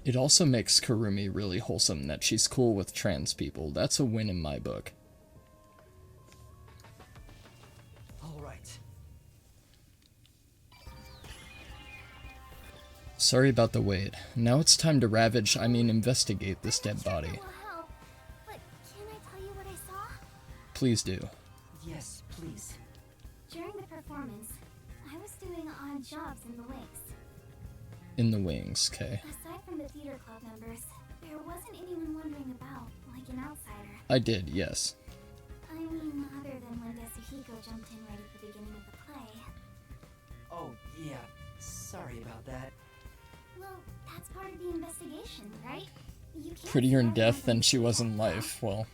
It also makes Kurumi really wholesome that she's cool with trans people. That's a win in my book. Alright. Sorry about the wait. Now it's time to investigate this dead body. Will help, but can I tell you what I saw? Please do. Yes, please. During the performance, I was doing odd jobs in the wings. In the wings, okay. Aside from the theater club members, there wasn't anyone wandering about, like an outsider. I did, yes. I mean, other than when Yasuhiko jumped in right at the beginning of the play. Oh, yeah. Sorry about that. Well, that's part of the investigation, right? You can't Prettier in start death than anything she was in like that. life. Well,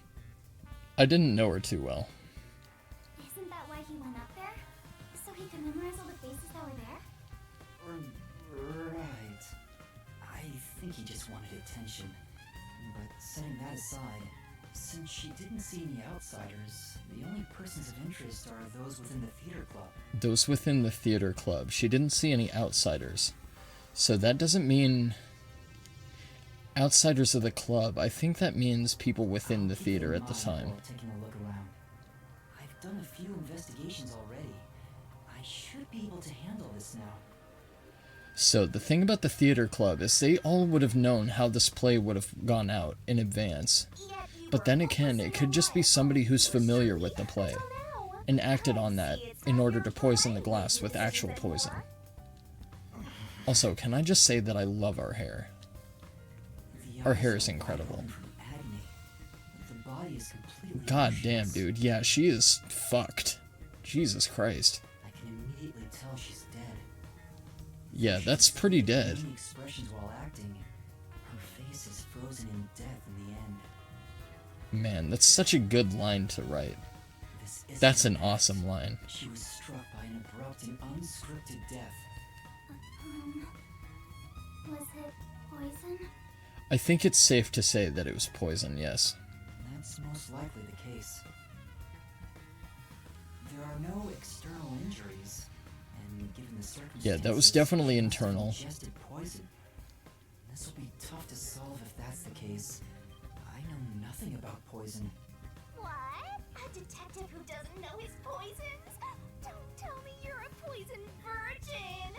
I didn't know her too well. Isn't that why he went up there? So he could memorize all the faces that were there? Right. I think he just wanted attention. But setting that aside, since she didn't see any outsiders, the only persons of interest are those within the theater club. Those within the theater club. She didn't see any outsiders. So that doesn't mean outsiders of the club. I think that means people within the theater at the time. Taking a look around. I've done a few investigations already. I should be able to handle this now. So the thing about the theater club is they all would have known how this play would have gone out in advance. But then again, it could just be somebody who's familiar with the play and acted on that in order to poison the glass with actual poison. Also, can I just say that I love our hair? Our hair is incredible. God damn, dude. Yeah, she is fucked. Jesus Christ. I can immediately tell she's dead. Yeah, that's pretty dead. Making expressions while acting, her face is frozen in death in the end. Man, that's such a good line to write. This isn't That's an death. awesome line. She was struck by an abrupt and unscripted death. Was it poison? I think it's safe to say that it was poison, yes. That's most likely the case. There are no external injuries, and given the circumstances, Yeah, that was definitely she must have internal. ingested poison. This will be tough to solve if that's the case. I know nothing about poison. What? A detective who doesn't know his poisons? Don't tell me you're a poison virgin!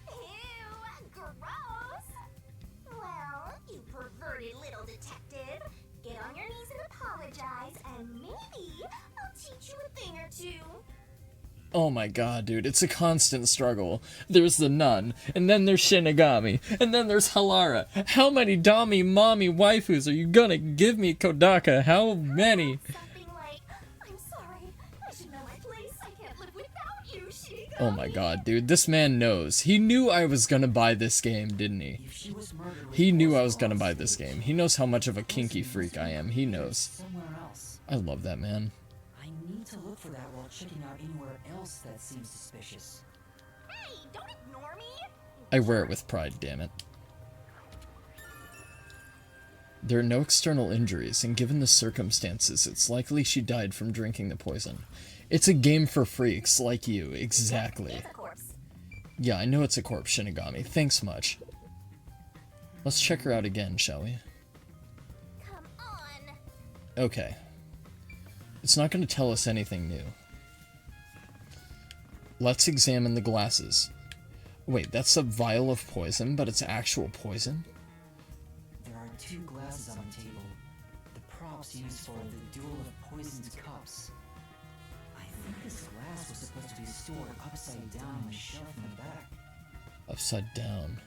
Ew, gross! Well, you perverted little detective. Get on your knees and apologize, and maybe I'll teach you a thing or two. Oh my god, dude, it's a constant struggle. There's the nun, and then there's Shinigami, and then there's Halara. How many Dami mommy waifus are you gonna give me, Kodaka? How many? Something like, I'm sorry, I should know my place. I can't live without you, Shinigami. Oh my god, dude, this man knows. He knew I was gonna buy this game, didn't he? If she was murdered with He knew I poison was gonna on buy this stage, game. He knows how much of a kinky poison freak must I be am. He located knows. somewhere else. I love that man. I need to look for that while checking out anywhere else that seems suspicious. Hey, don't ignore me. I wear it with pride, damn it. There are no external injuries, and given the circumstances, it's likely she died from drinking the poison. It's a game for freaks like you, exactly. It's a corpse. Yeah, I know it's a corpse, Shinigami. Thanks much. Let's check her out again, shall we? Come on. Okay. It's not going to tell us anything new. Let's examine the glasses. Wait, that's a vial of poison, but it's actual poison? There are two glasses on the table. The props used for the Duel of Poisoned Cups. I think this glass was supposed to be stored upside down on the shelf in the back. Upside down.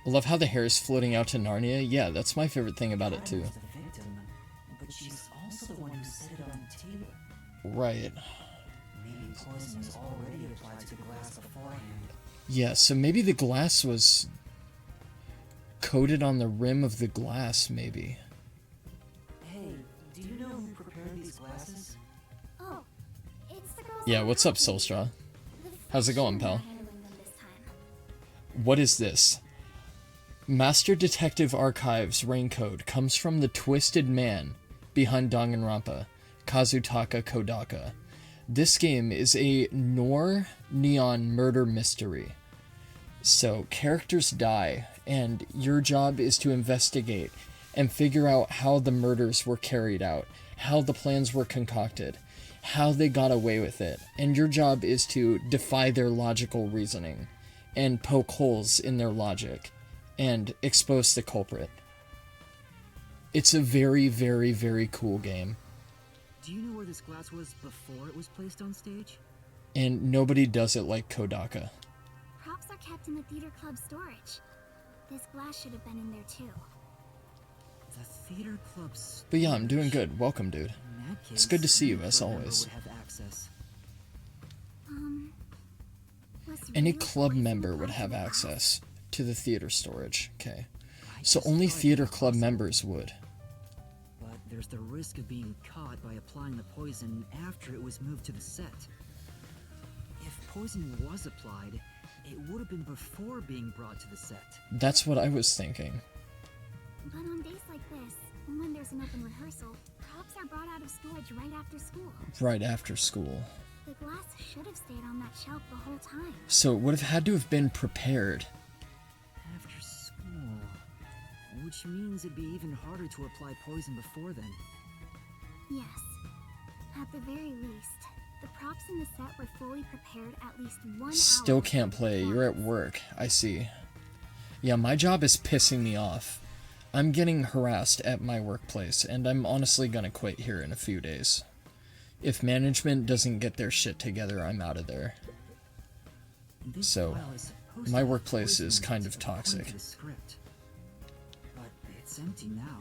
I love how the hair is floating out to Narnia. Yeah, that's my favorite thing about it, too. Karen was the victim, but she's also the one who set it on the table. Right. Maybe poison was already applied to the glass beforehand. Yeah, so maybe the glass was coated on the rim of the glass, maybe. Hey, do you know who prepared these glasses? Oh, it's the girls. Yeah, on what's up, hockey. Solstra? The How's it going, fiction pal? are handling them this time. What is this? Master Detective Archives raincoat comes from the twisted man behind Danganronpa, Kazutaka Kodaka. This game is a noir neon murder mystery. So characters die and your job is to investigate and figure out how the murders were carried out, how the plans were concocted, how they got away with it, and your job is to defy their logical reasoning and poke holes in their logic and expose the culprit. It's a very, very, very cool game. Do you know where this glass was before it was placed on stage? And nobody does it like Kodaka. Props are kept in the theater club storage. This glass should have been in there too. The theater club storage? But yeah, I'm doing good. Welcome, dude. In that case, It's good to see you, as club member always. would have access. Was Any real club poison member would part of have the access to the theater storage. Okay. I So just only thought it theater was club possible. members would. But there's the risk of being caught by applying the poison after it was moved to the set. If poison was applied, it would have been before being brought to the set. That's what I was thinking. But on days like this, when there's an open rehearsal, props are brought out of storage right after school. Right after school. The glass should have stayed on that shelf the whole time. So it would have had to have been prepared. After school. Which means it'd be even harder to apply poison before then. Yes. At the very least, the props in the set were fully prepared at least 1 hour. Still can't before play. the You're at performance. work. I see. Yeah, my job is pissing me off. I'm getting harassed at my workplace, and I'm honestly gonna quit here in a few days. If management doesn't get their shit together, I'm out of there. This So, file is supposed my to have workplace poison is in kind it, of according toxic. to the script. But it's empty now.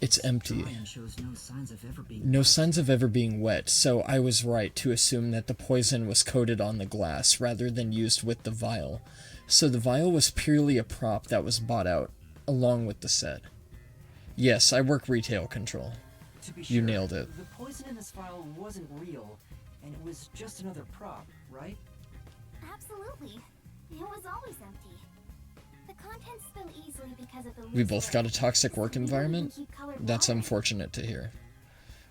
It's empty. Dry and shows no signs of ever being No wet. signs of ever being wet, so I was right to assume that the poison was coated on the glass rather than used with the vial. So the vial was purely a prop that was bought out along with the set. Yes, I work retail control. To be You sure, nailed it. The poison in this file wasn't real, and it was just another prop, right? Absolutely. It was always empty. The contents spill easily because of the We loose both lid, got a toxic so work we don't environment? even keep colored That's water. unfortunate to hear.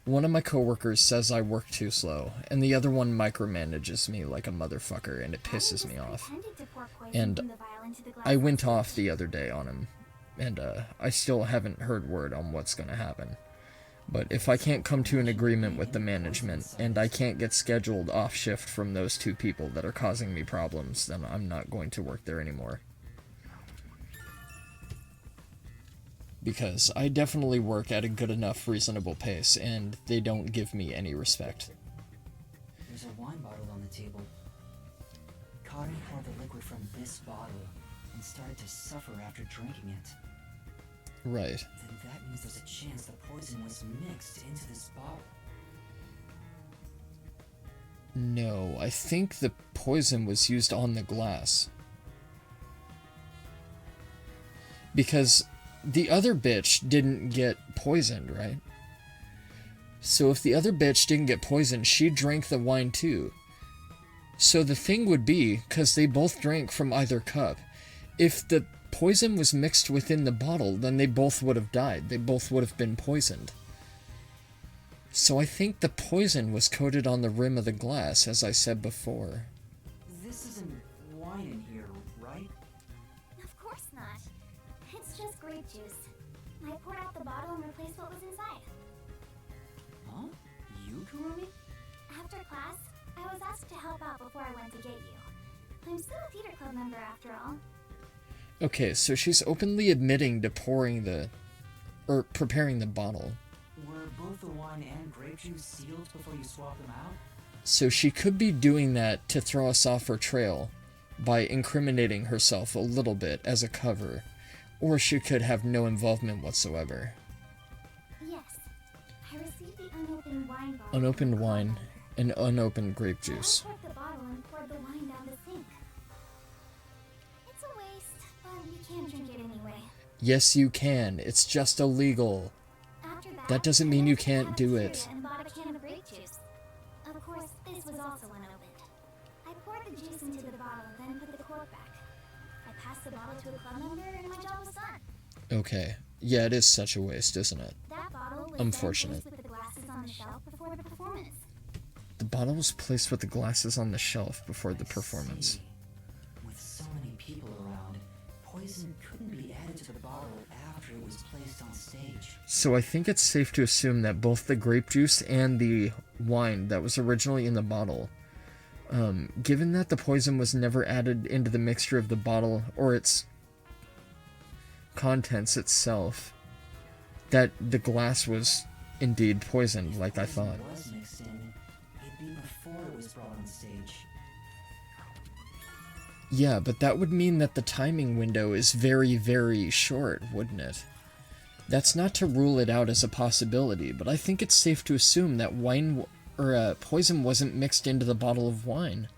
One of my coworkers says I work too slow, and the other one micromanages me like a motherfucker, and it Adam pisses just me off. pretended to pour poison And from the vial into the glass I went on off stage. the other day on him, and I still haven't heard word on what's gonna happen. But if I can't come to an agreement with the management, and I can't get scheduled off shift from those two people that are causing me problems, then I'm not going to work there anymore. Because I definitely work at a good enough reasonable pace, and they don't give me any respect. There's a wine bottle on the table. Kari poured the liquid from this bottle and started to suffer after drinking it. Right. Then that means there's a chance the poison was mixed into this bottle. No, I think the poison was used on the glass. Because the other bitch didn't get poisoned, right? So if the other bitch didn't get poisoned, she drank the wine too. So the thing would be, because they both drank from either cup, if the poison was mixed within the bottle, then they both would have died. They both would have been poisoned. So I think the poison was coated on the rim of the glass, as I said before. This isn't wine in here, right? Of course not. It's just grape juice. I poured out the bottle and replaced what was inside. Huh? You, Kurumi? After class, I was asked to help out before I went to get you. I'm still a theater club member after all. Okay, so she's openly admitting to preparing the bottle. Were both the wine and grape juice sealed before you swapped them out? So she could be doing that to throw us off her trail by incriminating herself a little bit as a cover, or she could have no involvement whatsoever. Yes. I received the unopened wine bottle. Unopened wine and unopened grape juice. I uncorked the bottle and poured the wine down the sink. It's a waste, but we can drink it anyway. Yes, you can. It's just illegal. After That doesn't I mean went you to the can't do cafeteria it. And bought a can of grape juice. Of course, this was also unopened. I poured the juice into the bottle, then put the cork back. I passed the bottle to a club member, and my job was done. Okay. Yeah, it is such a waste, isn't it? That bottle was Unfortunate. then placed with the glasses on the shelf before the performance. The bottle was placed with the glasses on the shelf before the performance. See. With so many people around, poison couldn't be was placed on stage. So I think it's safe to assume that both the grape juice and the wine that was originally in the bottle, given that the poison was never added into the mixture of the bottle or its contents itself, that the glass was indeed poisoned, like I thought. If it was mixed in, it'd be before it was brought on stage. Yeah, but that would mean that the timing window is very, very short, wouldn't it? That's not to rule it out as a possibility, but I think it's safe to assume that poison wasn't mixed into the bottle of wine.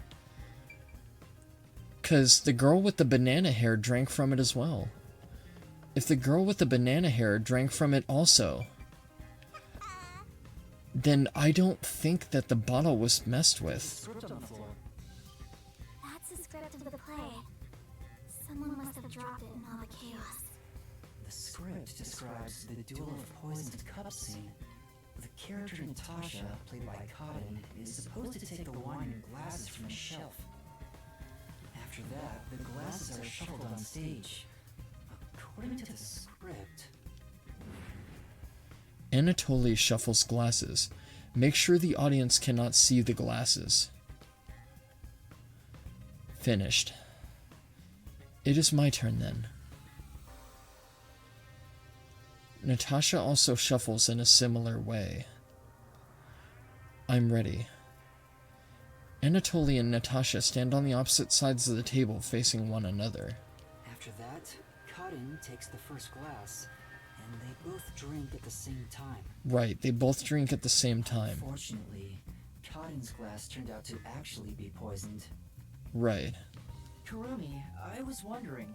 'Cause the girl with the banana hair drank from it as well. If the girl with the banana hair drank from it also, then I don't think that the bottle was messed with. Script on the floor. That's the script of the play. Someone must have dropped it in all the chaos. The script describes the Duel of Poisoned Cups scene. The character Natasha, played by Cotton, is supposed to take the wine and glasses from a shelf. After that, the glasses are shuffled on stage. According to the script... Anatoly shuffles glasses. Make sure the audience cannot see the glasses. Finished. It is my turn then. Natasha also shuffles in a similar way. I'm ready. Anatoly and Natasha stand on the opposite sides of the table facing one another. After that, Cotton takes the first glass, and they both drink at the same time. Right, they both drink at the same time. Fortunately, Cotton's glass turned out to actually be poisoned. Right. Kurumi, I was wondering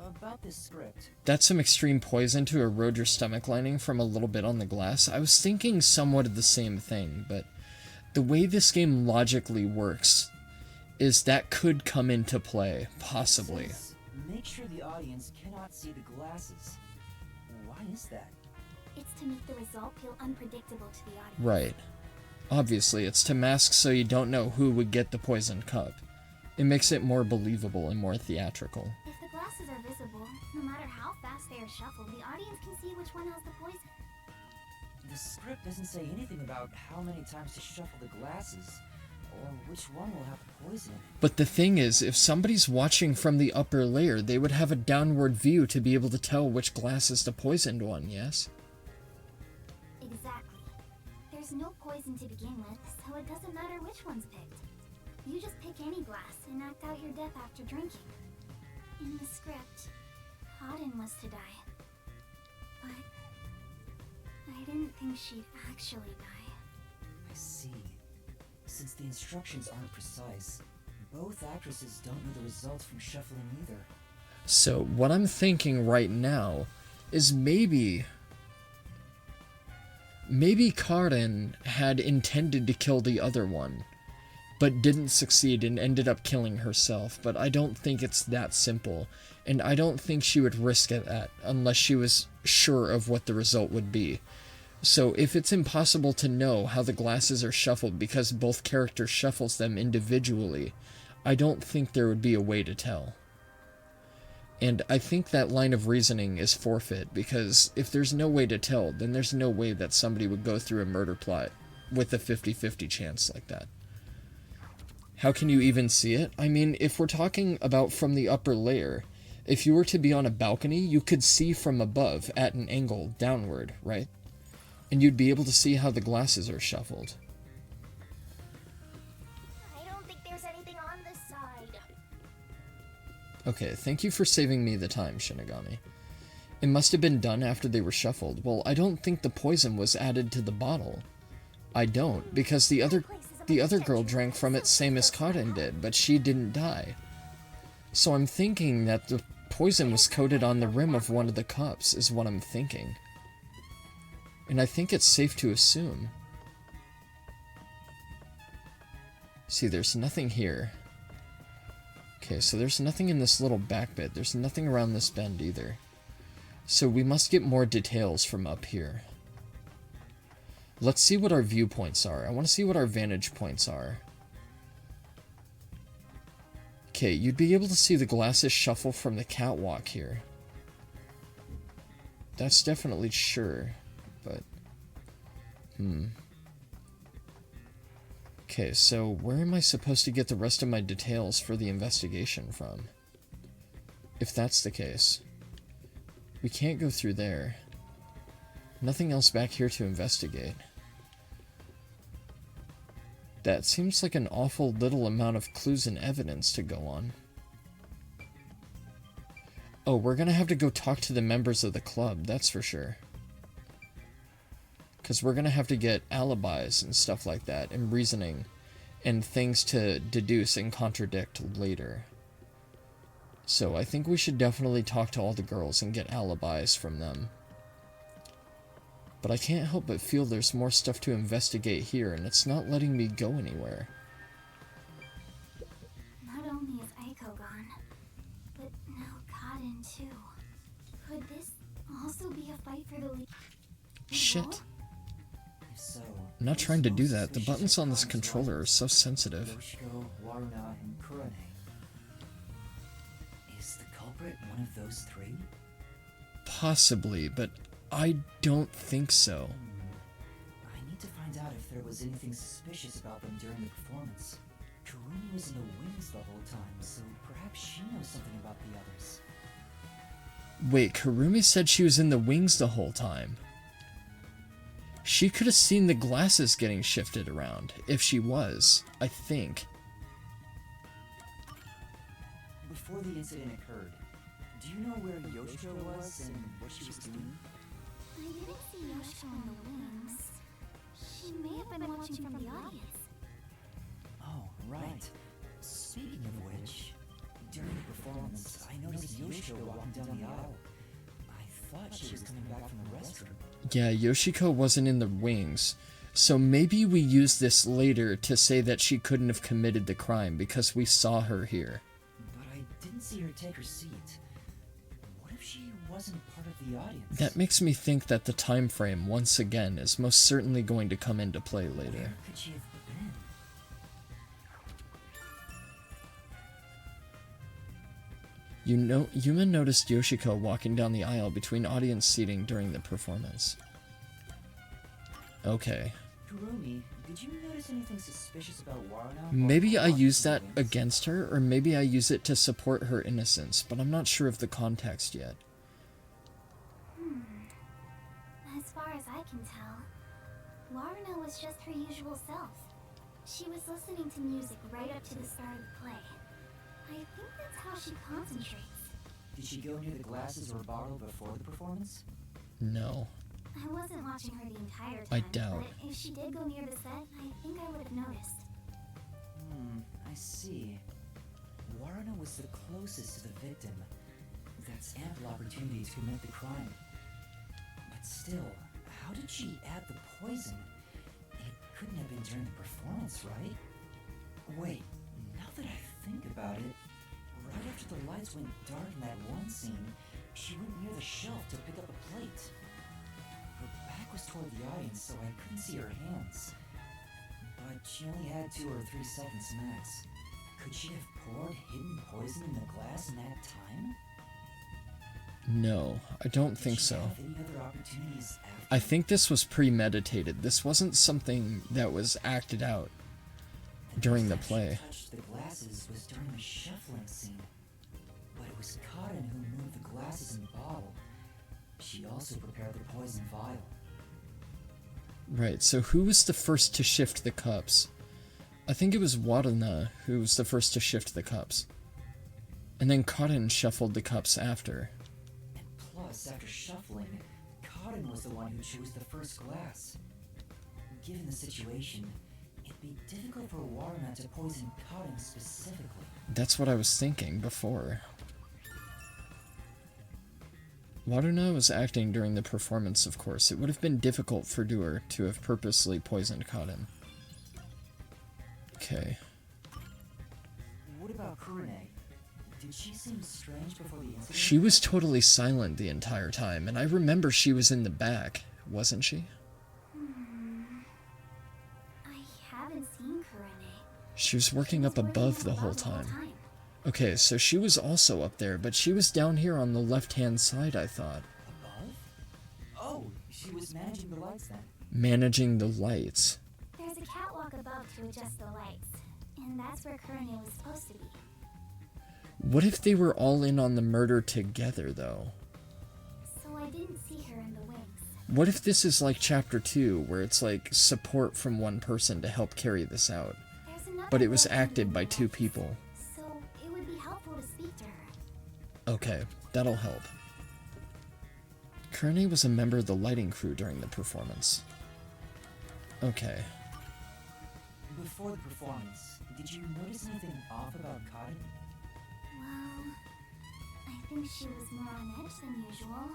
about this script. That's some extreme poison to erode your stomach lining from a little bit on the glass. I was thinking somewhat of the same thing, but the way this game logically works is that could come into play, possibly. It says, make sure the audience cannot see the glasses. Why is that? It's to make the result feel unpredictable to the audience. Right. Obviously, it's to mask so you don't know who would get the poisoned cup. It makes it more believable and more theatrical. If the glasses are visible, no matter how fast they are shuffled, the audience can see which one has the poison. The script doesn't say anything about how many times to shuffle the glasses, or which one will have the poison. But the thing is, if somebody's watching from the upper layer, they would have a downward view to be able to tell which glass is the poisoned one, yes? Exactly. There's no poison to begin with, so it doesn't matter which one's picked. You just pick any glass and act out your death after drinking. In the script, Cotton was to die. But I didn't think she'd actually die. I see. Since the instructions aren't precise, both actresses don't know the results from shuffling either. So, what I'm thinking right now is maybe Karen had intended to kill the other one, but didn't succeed and ended up killing herself, but I don't think it's that simple, and I don't think she would risk it unless she was sure of what the result would be. So if it's impossible to know how the glasses are shuffled because both characters shuffles them individually, I don't think there would be a way to tell. And I think that line of reasoning is forfeit, because if there's no way to tell, then there's no way that somebody would go through a murder plot with a 50-50 chance like that. How can you even see it? I mean, if we're talking about from the upper layer, if you were to be on a balcony, you could see from above at an angle downward, right? And you'd be able to see how the glasses are shuffled. I don't think there's anything on this side. Okay, thank you for saving me the time, Shinigami. It must have been done after they were shuffled. Well, I don't think the poison was added to the bottle. I don't, because the other girl drank from it same as Cotton did, but she didn't die. So I'm thinking that the poison was coated on the rim of one of the cups, is what I'm thinking. And I think it's safe to assume. See, there's nothing here. Okay, so there's nothing in this little back bit. There's nothing around this bend either. So we must get more details from up here. Let's see what our viewpoints are. I want to see what our vantage points are. Okay, you'd be able to see the glasses shuffle from the catwalk here. That's definitely sure, but... Okay, so where am I supposed to get the rest of my details for the investigation from? If that's the case. We can't go through there. Nothing else back here to investigate. That seems like an awful little amount of clues and evidence to go on. Oh, we're gonna have to go talk to the members of the club, that's for sure. Because we're gonna have to get alibis and stuff like that, and reasoning, and things to deduce and contradict later. So I think we should definitely talk to all the girls and get alibis from them. But I can't help but feel there's more stuff to investigate here, and it's not letting me go anywhere. Not only is Aiko gone, but now Cotton too. Could this also be a fight for the lead? Shit. If so, I'm not trying to do that. The buttons on this controller are so sensitive. Yoshiko, Waruna, and Kurane. Is the culprit one of those three? Possibly, but I don't think so. I need to find out if there was anything suspicious about them during the performance. Kurumi was in the wings the whole time, so perhaps she knows something about the others. Wait, Kurumi said she was in the wings the whole time. She could have seen the glasses getting shifted around, if she was, I think. Before the incident occurred, do you know where Yoshiko was and what she was doing? I didn't see Yoshiko in the wings. She may have been watching from the audience. Oh, right. Speaking of which, during the performance, I noticed Yoshiko walking down the aisle. I thought she was coming back from the restroom. Yeah, Yoshiko wasn't in the wings. So maybe we use this later to say that she couldn't have committed the crime because we saw her here. But I didn't see her take her seat. What if she wasn't part of the audience? That makes me think that the time frame, once again, is most certainly going to come into play later. Where could she have been? Yuma noticed Yoshiko walking down the aisle between audience seating during the performance. Okay. Kurumi, did you notice anything suspicious about Waruna? Maybe I use that against her, or maybe I use it to support her innocence, but I'm not sure of the context yet. As far as I can tell, Waruna was just her usual self. She was listening to music right up to the start of the play. I think that's how she concentrates. Did she go near the glasses or bottle before the performance? No. I wasn't watching her the entire time. I doubt. But if she did go near the set, I think I would have noticed. I see. Waruna was the closest to the victim. That's ample opportunity to commit the crime. But still, how did she add the poison? It couldn't have been during the performance, right? Wait, now that I think about it, right after the lights went dark in that one scene, she went near the shelf to pick up a plate. Her back was toward the audience, so I couldn't see her hands. But she only had 2 or 3 seconds max. Could she have poured hidden poison in the glass in that time? No, I don't think Did she so. have any other opportunities after? I think this was premeditated. This wasn't something that was acted out during the next time play. She touched the glasses was during the shuffling scene. But it was Cotton who moved the glasses and bottle. She also prepared the poison vial. Right, so who was the first to shift the cups? I think it was Waruna who was the first to shift the cups. And then Cotton shuffled the cups after. And plus, after shuffling, Cotton was the one who chose the first glass. Given the situation, it'd be difficult for Waruna to poison Cotton specifically. That's what I was thinking before. Waruna was acting during the performance, of course. It would have been difficult for Duer to have purposely poisoned Cotton. Okay. What about Kurane? Did she seem strange before the incident? She was totally silent the entire time, and I remember she was in the back, wasn't she? I haven't seen Kurane. She was working up above the whole time. Okay, so she was also up there, but she was down here on the left-hand side, I thought. Above? Oh, she was managing the lights then. Managing the lights. There's a catwalk above to adjust the lights, and that's where Kanai was supposed to be. What if they were all in on the murder together, though? So I didn't see her in the wings. What if this is like Chapter 2, where it's like support from one person to help carry this out, There's another but it was way in acted the by 2 wings, people? So it would be helpful to speak to her. Okay, that'll help. Kanai was a member of the lighting crew during the performance. Okay. Before the performance, did you notice anything off about Karin? Well, I think she was more on edge than usual.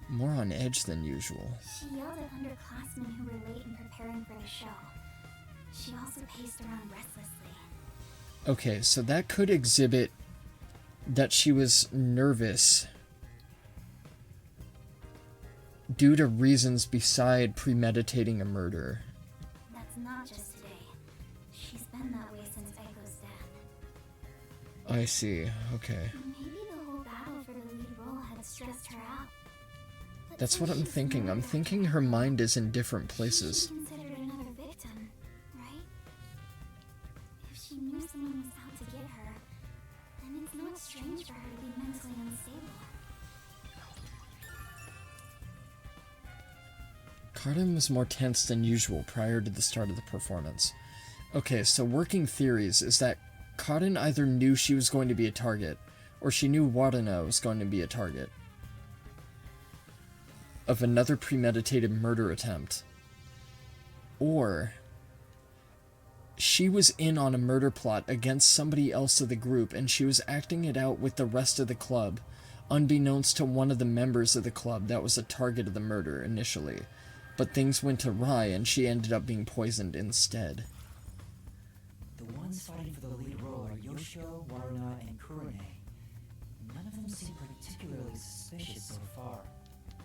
More on edge than usual. She yelled at underclassmen who were late in preparing for the show. She also paced around restlessly. Okay, so that could exhibit that she was nervous due to reasons beside premeditating a murder. That's not just today. She's been that way since Echo's death. I see, okay. Maybe the whole battle for the lead role had stressed her out. But That's since what I'm she's thinking. I'm murdered, thinking her mind is in different places. She should be considered another victim, right? If she knew someone was out to get her, then it's not strange for her to be mentally unstable. Karin was more tense than usual prior to the start of the performance. Okay, so working theories is that Karin either knew she was going to be a target, or she knew Warana was going to be a target of another premeditated murder attempt. Or she was in on a murder plot against somebody else of the group, and she was acting it out with the rest of the club, unbeknownst to one of the members of the club that was a target of the murder initially. But things went awry, and she ended up being poisoned instead. The ones fighting for the lead role are Yoshio, Waruna, and Kurone. None of them seem particularly suspicious so far.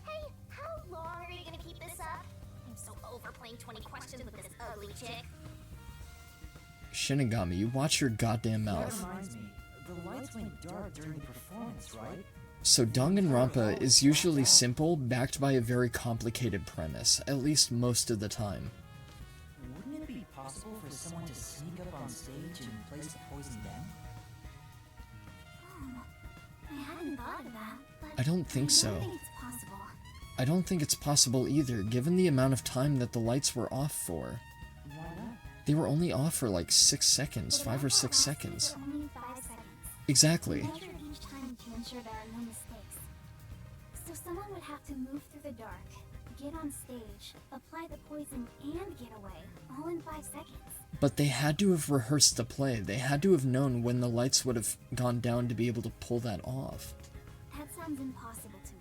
Hey, how long are you gonna keep this up? I'm so over playing 20 questions with this ugly chick. Shinigami, you watch your goddamn That mouth. reminds me, the lights went dark during the performance, right? So Danganronpa is usually simple, backed by a very complicated premise, at least most of the time. Wouldn't it be possible for someone to sneak up on stage and place the poison then? I hadn't thought of that, but I don't think so. I don't think it's possible. I don't think it's possible either, given the amount of time that the lights were off for. Why not? They were only off for like 6 seconds, But 5 or 6 lasts for seconds. only 5 seconds. Exactly. Measured each time to ensure there are no mistakes. So someone would have to move through the dark, get on stage, apply the poison, and get away, all in 5 seconds. But they had to have rehearsed the play. They had to have known when the lights would have gone down to be able to pull that off. That sounds impossible to me.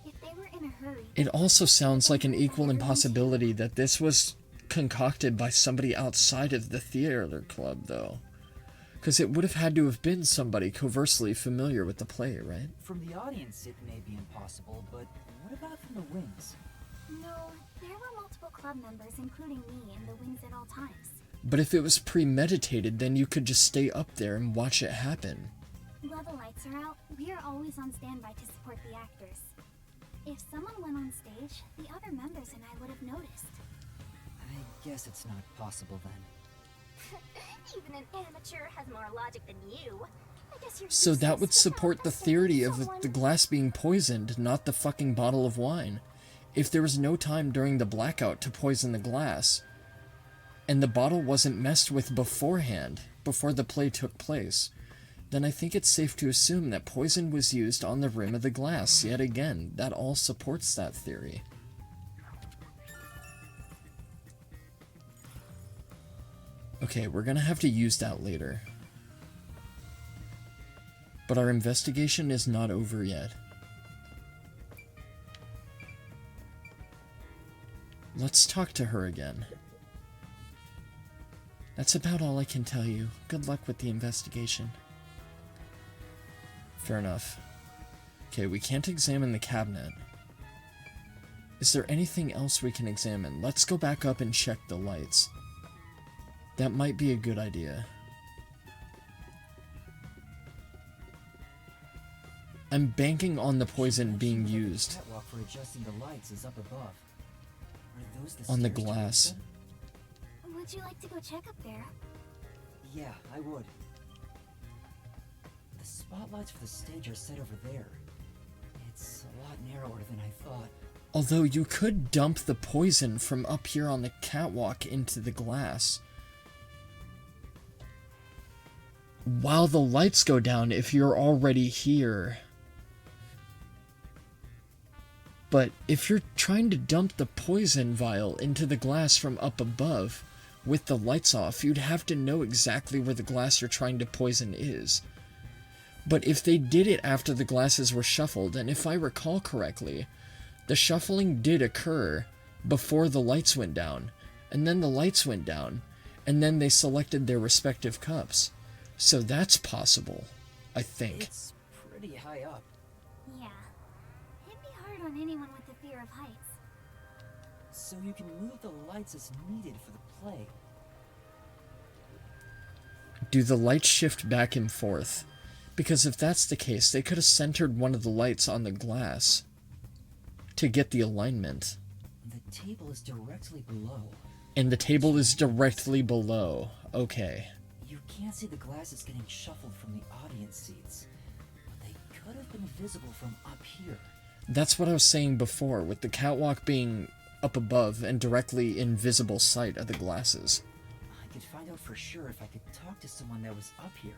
If they were in a hurry... It also sounds like an equal impossibility that this was concocted by somebody outside of the theater club, though. Because it would have had to have been somebody covertly familiar with the play, right? From the audience, it may be impossible, but what about from the wings? No, there were multiple club members, including me, in the wings at all times. But if it was premeditated, then you could just stay up there and watch it happen. While the lights are out, we are always on standby to support the actors. If someone went on stage, the other members and I would have noticed. I guess it's not possible then. Even an amateur has more logic than you. I guess you're So that useless would without support the investigating theory of someone. the glass being poisoned, not the fucking bottle of wine. If there was no time during the blackout to poison the glass, and the bottle wasn't messed with beforehand, before the play took place, then I think it's safe to assume that poison was used on the rim of the glass. Yet again, that all supports that theory. Okay, we're gonna have to use that later. But our investigation is not over yet. Let's talk to her again. That's about all I can tell you. Good luck with the investigation. Fair enough. Okay, we can't examine the cabinet. Is there anything else we can examine? Let's go back up and check the lights. That might be a good idea. I'm banking on the poison being The used catwalk for adjusting the lights is up above. Are those the on the stairs to glass. them? Would you like to go check up there? Yeah, I would. The spotlights for the stage are set over there. It's a lot narrower than I thought. Although you could dump the poison from up here on the catwalk into the glass while the lights go down if you're already here. But if you're trying to dump the poison vial into the glass from up above with the lights off, you'd have to know exactly where the glass you're trying to poison is. But if they did it after the glasses were shuffled, and if I recall correctly, the shuffling did occur before the lights went down, and then the lights went down, and then they selected their respective cups. So that's possible, I think. It's pretty high up. Yeah. It'd be hard on anyone with the fear of heights. So you can move the lights as needed for the play. Do the lights shift back and forth? Because if that's the case, they could have centered one of the lights on the glass to get the alignment. The table is directly below. And the table is directly below. Okay. You can't see the glasses getting shuffled from the audience seats, but they could have been visible from up here. That's what I was saying before, with the catwalk being up above and directly in visible sight of the glasses. I could find out for sure if I could talk to someone that was up here.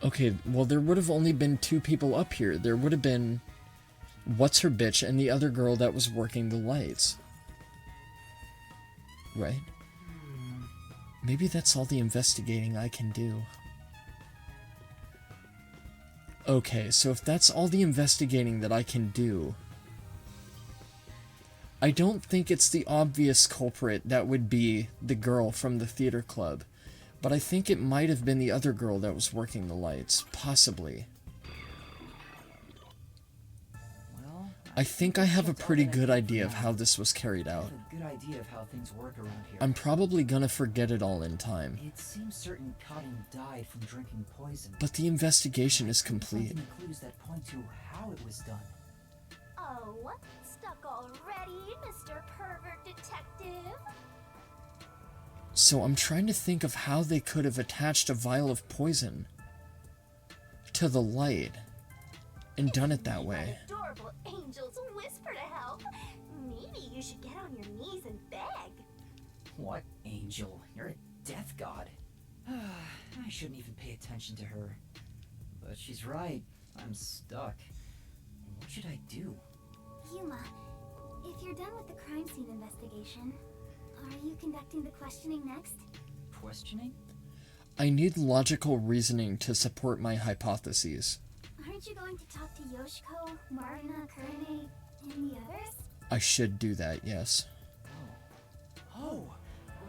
Okay, well there would have only been 2 people up here. There would have been What's-Her-Bitch and the other girl that was working the lights. Right? Maybe that's all the investigating I can do. Okay, so if that's all the investigating that I can do, I don't think it's the obvious culprit that would be the girl from the theater club, but I think it might have been the other girl that was working the lights, possibly. Well, I think I have a pretty good idea of how this was carried I out. have a good idea of how things work around here. I'm probably gonna forget it all in time, It seems certain Cotton died from drinking poison. but the investigation is There's complete. plenty of clues that point to how it was done. Oh, stuck already, Mr. Pervert Detective? So I'm trying to think of how they could have attached a vial of poison to the light and done it that way. Adorable angels whisper to help. Maybe you should get on your knees and beg. What angel? You're a death god. I shouldn't even pay attention to her. But she's right. I'm stuck. What should I do? Yuma, if you're done with the crime scene investigation, are you conducting the questioning next? Questioning? I need logical reasoning to support my hypotheses. Aren't you going to talk to Yoshiko, Marina, Kurane, and the others? I should do that, yes. Oh,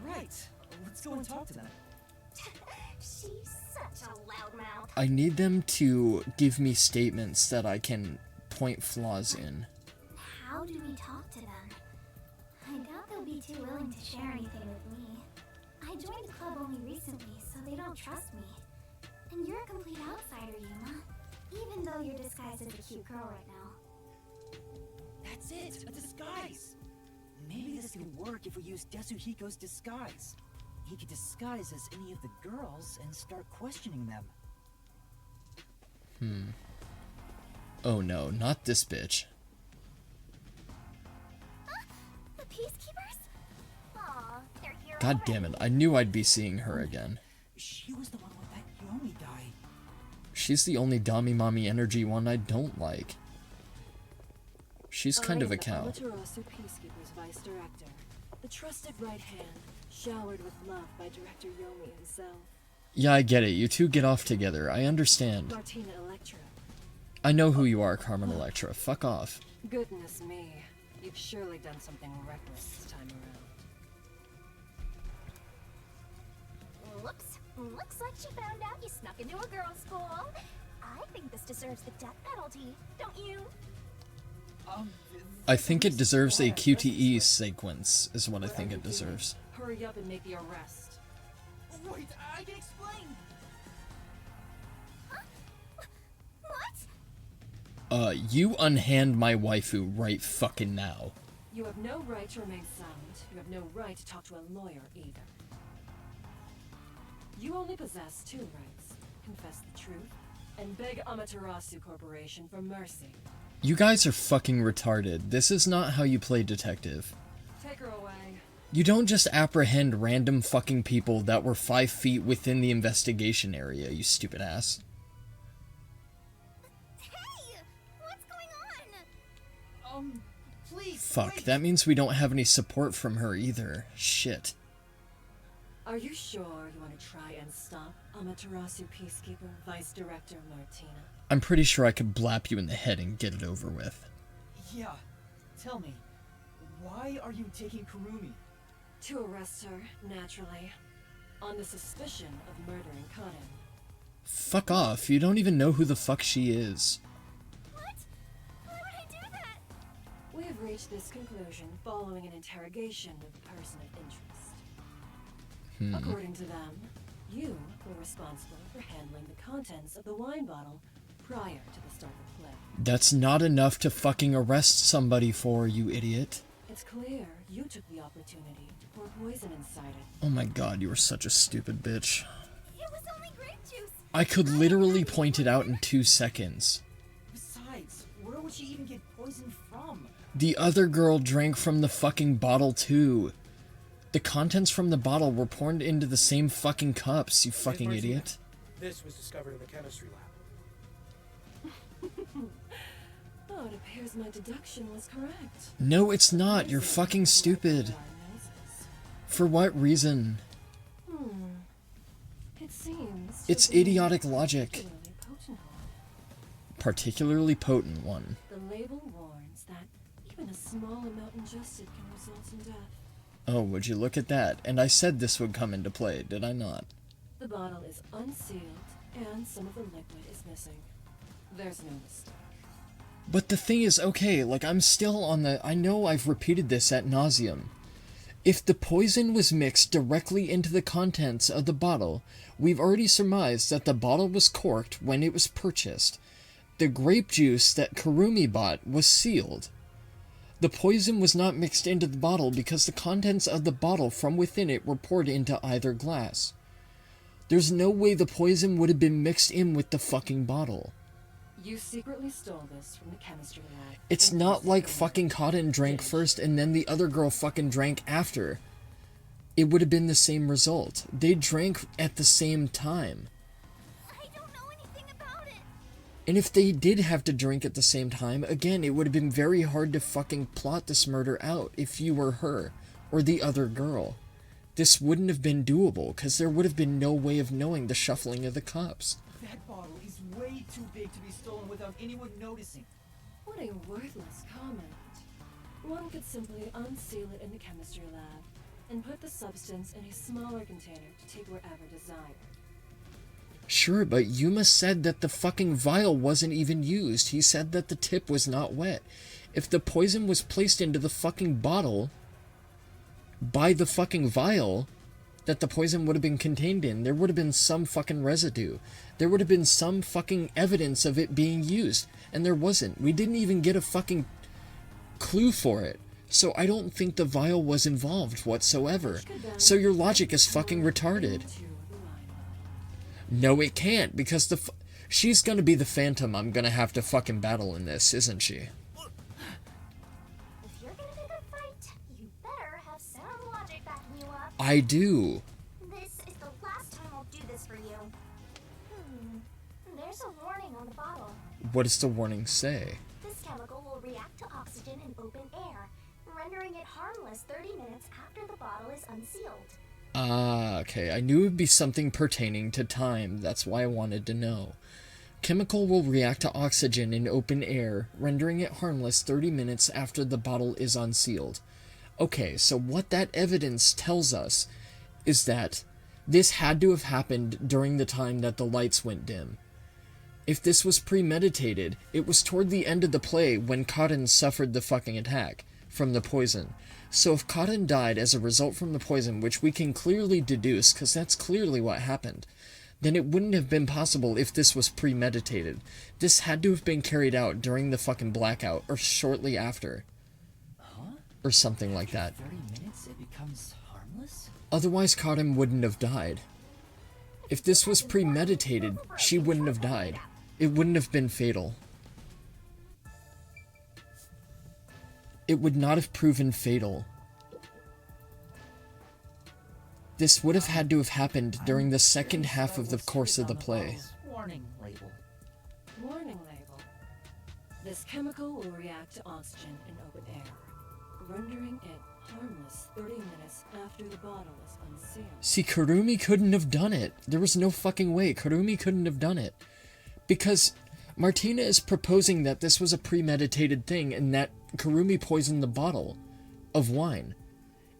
right. Let's go and talk to them. She's such a loudmouth. I need them to give me statements that I can point flaws in. How do we talk to them? I doubt they'll be too willing to share anything with me. I joined the club only recently, so they don't trust me. And you're a complete outsider, Yuma. Even though you're disguised as a cute girl right now. That's it, a disguise. Maybe this could work if we use Yasuhiko's disguise. He could disguise as any of the girls and start questioning them. Oh no, not this bitch. The Peacekeepers? Aw, they're here God damn it, I knew I'd be seeing her again. She was the one with that Yomi guy. She's the only Dami Mommy energy one I don't like. She's kind of a cow. Amaterasu Peacekeeper's Vice Director, the trusted right hand, showered with love by Director Yomi himself. Yeah, I get it. You two get off together. I understand. Martina Electra. I know who you are, Carmen Electra. Fuck off. Goodness me, you've surely done something reckless this time around. Whoops. Looks like she found out you snuck into a girls' school. I think this deserves the death penalty, don't you? I think it deserves a QTE sequence, is what I think it deserves. Hurry up and make the arrest. Wait, I can explain. You unhand my waifu right fucking now. You have no right to remain silent. You have no right to talk to a lawyer either. You only possess two rights. Confess the truth, and beg Amaterasu Corporation for mercy. You guys are fucking retarded. This is not how you play detective. Take her away. You don't just apprehend random fucking people that were 5 feet within the investigation area, you stupid ass. Hey! What's going on? Please. Fuck, wait. that means we don't have any support from her either. Shit. Are you sure you want to try and stop Amaterasu Peacekeeper Vice Director Martina? I'm pretty sure I could blap you in the head and get it over with. Yeah. Tell me, why are you taking Kurumi? To arrest her, naturally. On the suspicion of murdering Kaden. Fuck off, you don't even know who the fuck she is. What? Why would I do that? We have reached this conclusion following an interrogation of the person of interest. According to them, you were responsible for handling the contents of the wine bottle prior to the start of play. That's not enough to fucking arrest somebody for, you idiot. It's clear you took the opportunity to pour poison inside it. Oh my god, you are such a stupid bitch. It was only grape juice. I could literally point it out in 2 seconds. Besides, where would she even get poison from? The other girl drank from the fucking bottle too. The contents from the bottle were poured into the same fucking cups, you fucking Martina, idiot. This was discovered in the chemistry lab. Oh, it appears my deduction was correct. No, it's not. You're fucking stupid. For what reason? It seems to It's be idiotic logic. particularly potent one. Particularly potent one. The label warns that even a small amount ingested can result in death. Oh, would you look at that? And I said this would come into play, did I not? The bottle is unsealed, and some of the liquid is missing. There's no mistake. But the thing is, okay, like, I'm still on the... I know I've repeated this ad nauseum. If the poison was mixed directly into the contents of the bottle, we've already surmised that the bottle was corked when it was purchased. The grape juice that Kurumi bought was sealed. The poison was not mixed into the bottle because the contents of the bottle from within it were poured into either glass. There's no way the poison would have been mixed in with the fucking bottle. You secretly stole this from the chemistry lab. It's and not used like it in fucking your Cotton drank dish. first and then the other girl fucking drank after. It would have been the same result. They drank at the same time. I don't know anything about it. And if they did have to drink at the same time, again, it would have been very hard to fucking plot this murder out if you were her or the other girl. This wouldn't have been doable because there would have been no way of knowing the shuffling of the cups. That bottle is way too big to be stolen without anyone noticing. What a worthless comment. One could simply unseal it in the chemistry lab and put the substance in a smaller container to take wherever desired. Sure, but Yuma said that the fucking vial wasn't even used. He said that the tip was not wet. If the poison was placed into the fucking bottle by the fucking vial that the poison would have been contained in, there would have been some fucking residue. There would have been some fucking evidence of it being used. And there wasn't. We didn't even get a fucking clue for it. So I don't think the vial was involved whatsoever. So your logic is fucking retarded. Into the wine bottle. No, it can't, because she's gonna be the Phantom I'm gonna have to fucking battle in this, isn't she? If you're gonna pick a fight, you better have sound logic backing you up. I do. This is the last time I'll do this for you. There's a warning on the bottle. What does the warning say? This chemical will react to oxygen in open air, rendering it harmless 30 minutes after the bottle is unsealed. Ah, okay. I knew it would be something pertaining to time. That's why I wanted to know. Chemical will react to oxygen in open air, rendering it harmless 30 minutes after the bottle is unsealed. Okay, so what that evidence tells us is that this had to have happened during the time that the lights went dim. If this was premeditated, it was toward the end of the play when Cotton suffered the fucking attack from the poison. So if Cotton died as a result from the poison, which we can clearly deduce, because that's clearly what happened, then it wouldn't have been possible if this was premeditated. This had to have been carried out during the fucking blackout, or shortly after. Huh? Or something like that. 30 minutes, it becomes harmless? Otherwise, Karim wouldn't have died. If this was premeditated, she wouldn't have died. It wouldn't have been fatal. It would not have proven fatal. This would have had to have happened during the second half of the course of the play. Warning label. Warning label. This chemical will react to oxygen in open air, rendering it harmless 30 minutes after the bottle is unsealed. See, Kurumi couldn't have done it. There was no fucking way. Kurumi couldn't have done it. Because Martina is proposing that this was a premeditated thing and that Kurumi poisoned the bottle of wine.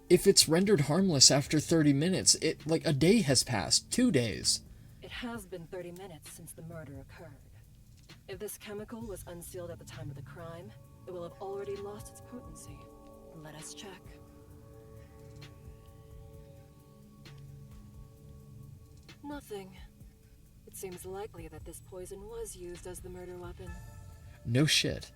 If it's rendered harmless after 30 minutes, like a day has passed, 2 days. It has been 30 minutes since the murder occurred. If this chemical was unsealed at the time of the crime, it will have already lost its potency. Let us check. Nothing. It seems likely that this poison was used as the murder weapon. No shit.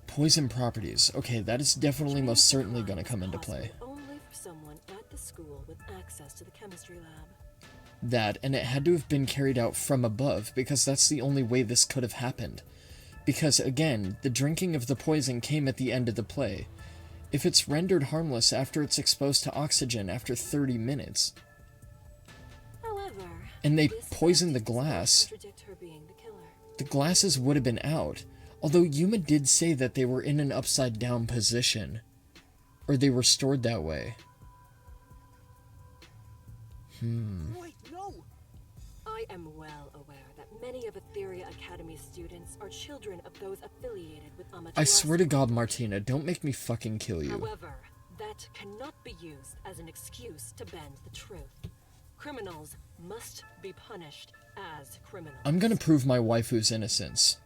Poison properties. Okay, that is definitely most certainly going to come into play. Only for someone at the school with access to the chemistry lab. That, and it had to have been carried out from above, because that's the only way this could have happened. Because, again, the drinking of the poison came at the end of the play. If it's rendered harmless after it's exposed to oxygen after 30 minutes, However, and they this poisoned the fact does not glass, contradict her being the killer. the glasses would have been out. Although Yuma did say that they were in an upside down position. Or they were stored that way. Wait, no! I am well aware that many of Etheria Academy students are children of those affiliated with Amaterasu. I swear to God, Martina, don't make me fucking kill you. However, that cannot be used as an excuse to bend the truth. Criminals must be punished as criminals. I'm gonna prove my waifu's innocence.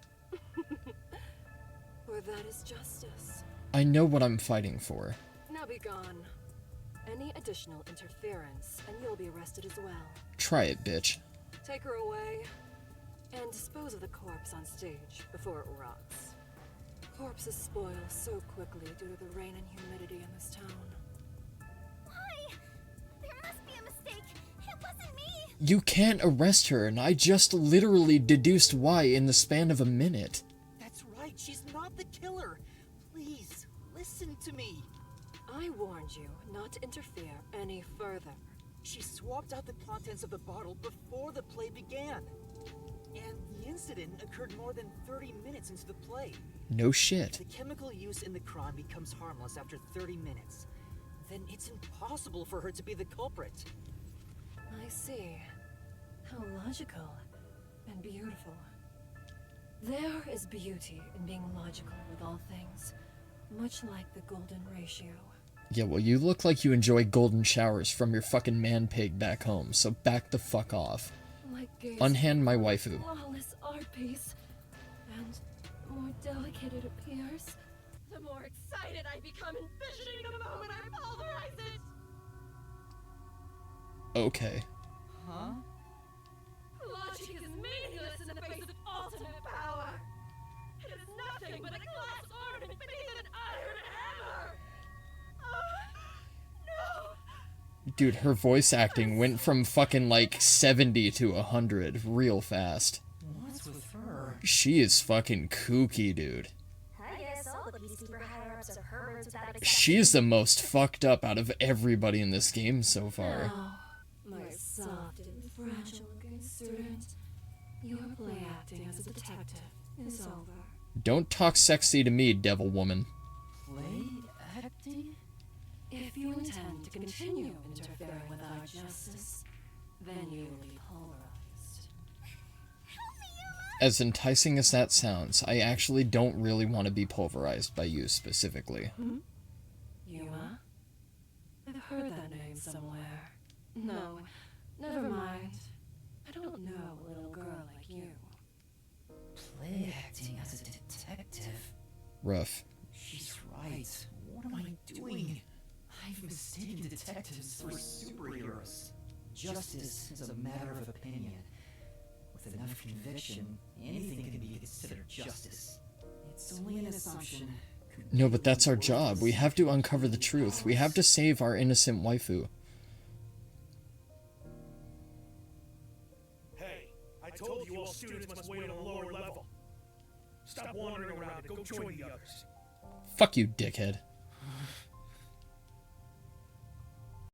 For that is justice. I know what I'm fighting for. Now be gone. Any additional interference, and you'll be arrested as well. Try it, bitch. Take her away, and dispose of the corpse on stage before it rots. Corpses spoil so quickly due to the rain and humidity in this town. Why? There must be a mistake. It wasn't me. You can't arrest her, and I just literally deduced why in the span of a minute. That's right, she's not the killer. Please, listen to me. I warned you not to interfere any further. She swapped out the contents of the bottle before the play began. And the incident occurred more than 30 minutes into the play. No shit. The chemical used in the crime becomes harmless after 30 minutes. Then it's impossible for her to be the culprit. I see. How logical and beautiful. There is beauty in being logical with all things, much like the golden ratio. Yeah, well, you look like you enjoy golden showers from your fucking man-pig back home, so back the fuck off. Like gazing Unhand my on a waifu. flawless art piece, and the more delicate it appears, the more excited I become envisioning the moment I pulverize it. Okay. Huh? Logic is meaningless in the face of ultimate power. It is nothing but a glass ornament beneath an iron hammer. No. Dude, her voice acting went from fucking like 70 to 100 real fast. What's with her? She is fucking kooky, dude. I guess all of these super higher-ups are herberts without exception. She is the most fucked up out of everybody in this game so far. My soft and fragile-looking student, your play acting as a detective is over. Don't talk sexy to me, devil woman. Play acting? If you intend to continue interfering with our justice, then you will be polarized. As enticing as that sounds, I actually don't really want to be pulverized by you specifically. Yuma? I've heard that name somewhere. No, never mind. I don't know a little girl like you. Play acting as a detective? Rough. She's right. What am I doing? I've mistaken detectives were superheroes. Justice is a matter of opinion. With enough conviction, anything can be considered justice. It's only an assumption. No, but that's our job. We have to uncover the truth. We have to save our innocent waifu. Hey, I told you all students must wait on a lower level. Stop wandering around and go join the others. Fuck you, dickhead.